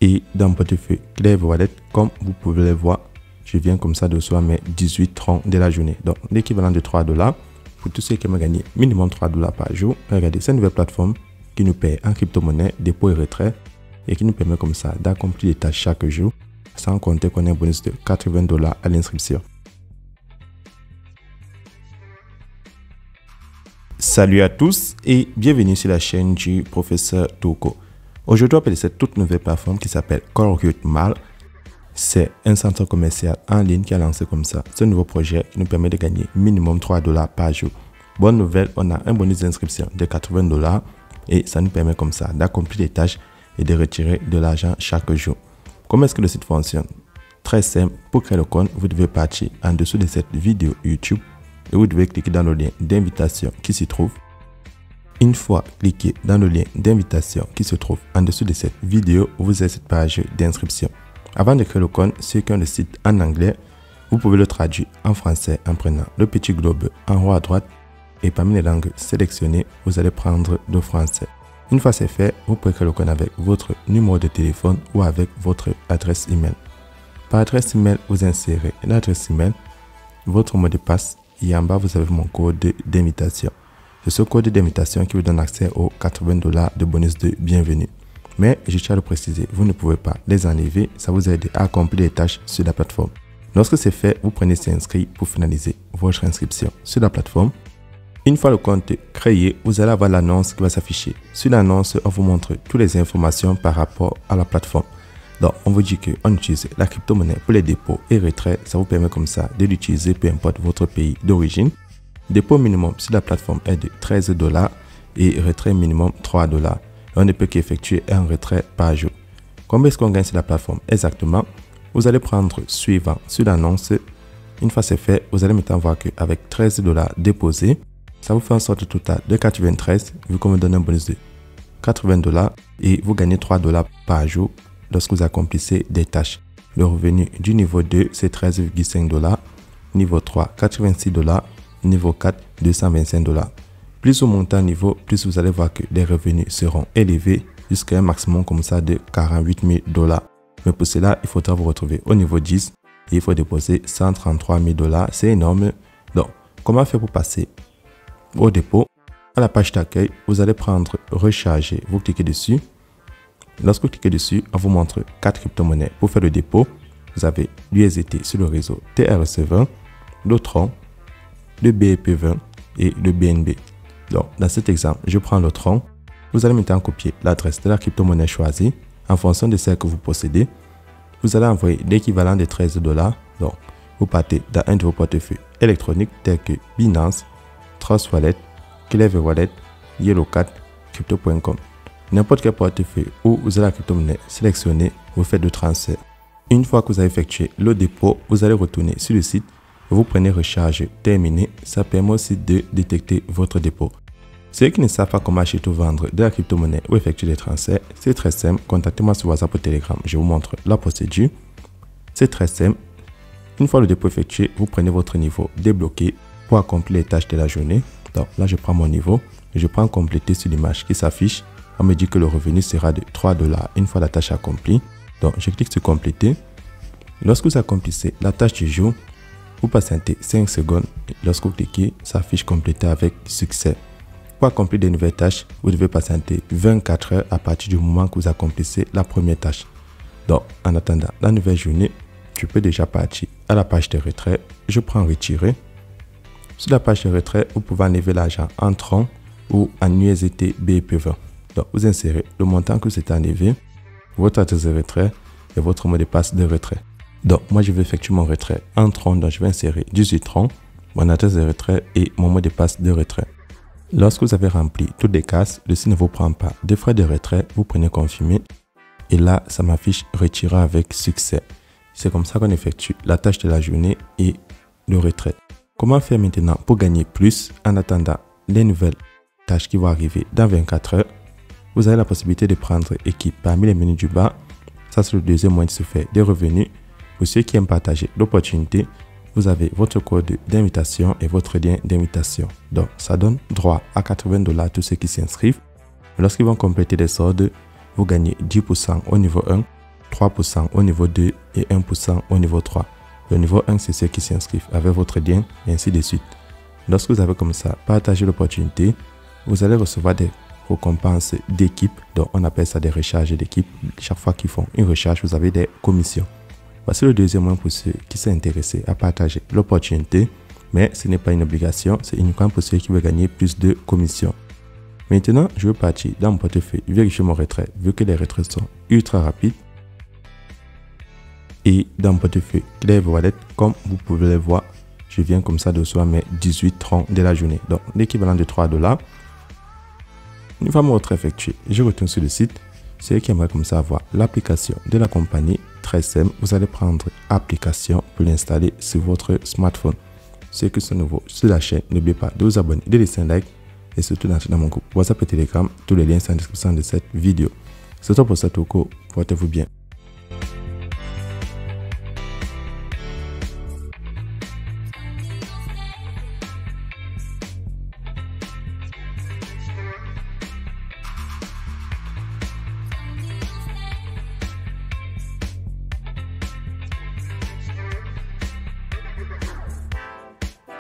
Et dans mon portefeuille Clever Wallet, comme vous pouvez le voir, je viens comme ça de recevoir mes 18 troncs de la journée. Donc l'équivalent de $3 pour tous ceux qui aiment gagner minimum $3 par jour. Regardez, c'est une nouvelle plateforme qui nous paye en crypto-monnaie, dépôt et retrait, et qui nous permet comme ça d'accomplir des tâches chaque jour, sans compter qu'on a un bonus de $80 à l'inscription. Salut à tous et bienvenue sur la chaîne du professeur Toko. Aujourd'hui, on va parler de cette toute nouvelle plateforme qui s'appelle Corrute Mall. C'est un centre commercial en ligne qui a lancé comme ça ce nouveau projet qui nous permet de gagner minimum $3 par jour. Bonne nouvelle, on a un bonus d'inscription de $80 et ça nous permet comme ça d'accomplir des tâches et de retirer de l'argent chaque jour. Comment est-ce que le site fonctionne? Très simple, pour créer le compte, vous devez partir en dessous de cette vidéo YouTube et vous devez cliquer dans le lien d'invitation qui s'y trouve. Une fois cliqué dans le lien d'invitation qui se trouve en dessous de cette vidéo, vous avez cette page d'inscription. Avant de créer le compte, ceux qui ont le site en anglais, vous pouvez le traduire en français en prenant le petit globe en haut à droite et parmi les langues sélectionnées, vous allez prendre le français. Une fois c'est fait, vous pouvez créer le compte avec votre numéro de téléphone ou avec votre adresse email. Par adresse email, vous insérez l'adresse email, votre mot de passe et en bas vous avez mon code d'invitation. C'est ce code d'invitation qui vous donne accès aux $80 de bonus de bienvenue. Mais je tiens à le préciser, vous ne pouvez pas les enlever, ça vous aide à accomplir les tâches sur la plateforme. Lorsque c'est fait, vous prenez s'inscrire pour finaliser votre inscription sur la plateforme. Une fois le compte créé, vous allez avoir l'annonce qui va s'afficher. Sur l'annonce, on vous montre toutes les informations par rapport à la plateforme. Donc, on vous dit qu'on utilise la crypto-monnaie pour les dépôts et retraits. Ça vous permet comme ça de l'utiliser peu importe votre pays d'origine. Dépôt minimum sur la plateforme est de $13 et retrait minimum $3. On ne peut qu'effectuer un retrait par jour. Combien est-ce qu'on gagne sur la plateforme? Exactement, vous allez prendre suivant sur l'annonce. Une fois c'est fait, vous allez maintenant voir qu'avec $13 déposés, ça vous fait un sorte total de 93, vu qu'on me donne un bonus de $80 et vous gagnez $3 par jour lorsque vous accomplissez des tâches. Le revenu du niveau 2, c'est $13,5, niveau 3, $86, niveau 4, $225. Plus vous montez en niveau, plus vous allez voir que les revenus seront élevés jusqu'à un maximum comme ça de $48 000. Mais pour cela, il faudra vous retrouver au niveau 10 et il faut déposer $133 000. C'est énorme. Donc, comment faire pour passer au dépôt? À la page d'accueil, vous allez prendre recharger, vous cliquez dessus. Lorsque vous cliquez dessus, on vous montre 4 crypto-monnaies pour faire le dépôt. Vous avez l'USDT sur le réseau TRC20, le Tron, le BEP20 et le BNB. Donc, dans cet exemple, je prends le Tron. Vous allez maintenant copier l'adresse de la crypto-monnaie choisie en fonction de celle que vous possédez. Vous allez envoyer l'équivalent de $13. Donc, vous partez dans un de vos portefeuilles électroniques tels que Binance, Trust Wallet, Clever Wallet, Yellowcat, Crypto.com. N'importe quel portefeuille où vous avez la crypto-monnaie sélectionnée, vous faites le transfert. Une fois que vous avez effectué le dépôt, vous allez retourner sur le site. Vous prenez recharge terminé, ça permet aussi de détecter votre dépôt. Ceux qui ne savent pas comment acheter ou vendre de la crypto-monnaie ou effectuer des transferts, c'est très simple. Contactez-moi sur WhatsApp ou Telegram, je vous montre la procédure. C'est très simple. Une fois le dépôt effectué, vous prenez votre niveau débloqué pour accomplir les tâches de la journée. Donc là, je prends mon niveau et je prends compléter sur l'image qui s'affiche. On me dit que le revenu sera de $3 une fois la tâche accomplie. Donc je clique sur compléter. Lorsque vous accomplissez la tâche du jour, vous patientez 5 secondes et lorsque vous cliquez, ça affiche complété avec succès. Pour accomplir de nouvelles tâches, vous devez patienter 24 heures à partir du moment que vous accomplissez la première tâche. Donc, en attendant la nouvelle journée, je peux déjà partir à la page de retrait. Je prends retirer. Sur la page de retrait, vous pouvez enlever l'argent en Tron ou en USDT BEP20. Donc, vous insérez le montant que vous avez enlevé, votre adresse de retrait et votre mot de passe de retrait. Donc, moi, je vais effectuer mon retrait en Tron. Donc, je vais insérer 18 Tron, mon adresse de retrait et mon mot de passe de retrait. Lorsque vous avez rempli toutes les cases, le site ne vous prend pas de frais de retrait. Vous prenez confirmer. Et là, ça m'affiche retirer avec succès. C'est comme ça qu'on effectue la tâche de la journée et le retrait. Comment faire maintenant pour gagner plus en attendant les nouvelles tâches qui vont arriver dans 24 heures? Vous avez la possibilité de prendre équipe parmi les menus du bas. Ça, c'est le deuxième moyen de se faire des revenus. Pour ceux qui aiment partager l'opportunité, vous avez votre code d'invitation et votre lien d'invitation. Donc, ça donne droit à $80 à tous ceux qui s'inscrivent. Lorsqu'ils vont compléter les soldes, vous gagnez 10% au niveau 1 3% au niveau 2 et 1% au niveau 3. Le niveau 1, c'est ceux qui s'inscrivent avec votre lien et ainsi de suite. Lorsque vous avez comme ça partagé l'opportunité, vous allez recevoir des récompenses d'équipe. Donc, on appelle ça des recharges d'équipe. Chaque fois qu'ils font une recharge, vous avez des commissions. Voici le deuxième moyen pour ceux qui sont intéressés à partager l'opportunité. Mais ce n'est pas une obligation, c'est uniquement pour ceux qui veulent gagner plus de commissions. Maintenant, je vais partir dans mon portefeuille, vérifier mon retrait, vu que les retraits sont ultra rapides. Et dans mon portefeuille Clever Wallet, comme vous pouvez le voir, je viens comme ça de recevoir mes 18 troncs de la journée. Donc, l'équivalent de $3. Une fois mon retrait effectué, je retourne sur le site. Ceux qui aimeraient comme ça avoir l'application de la compagnie, très simple, vous allez prendre application pour l'installer sur votre smartphone. Ceux qui sont nouveaux sur la chaîne, n'oubliez pas de vous abonner, de laisser un like et surtout d'entrer dans mon groupe WhatsApp et Telegram. Tous les liens sont en description de cette vidéo. C'est tout pour ça, Toko. Portez-vous bien.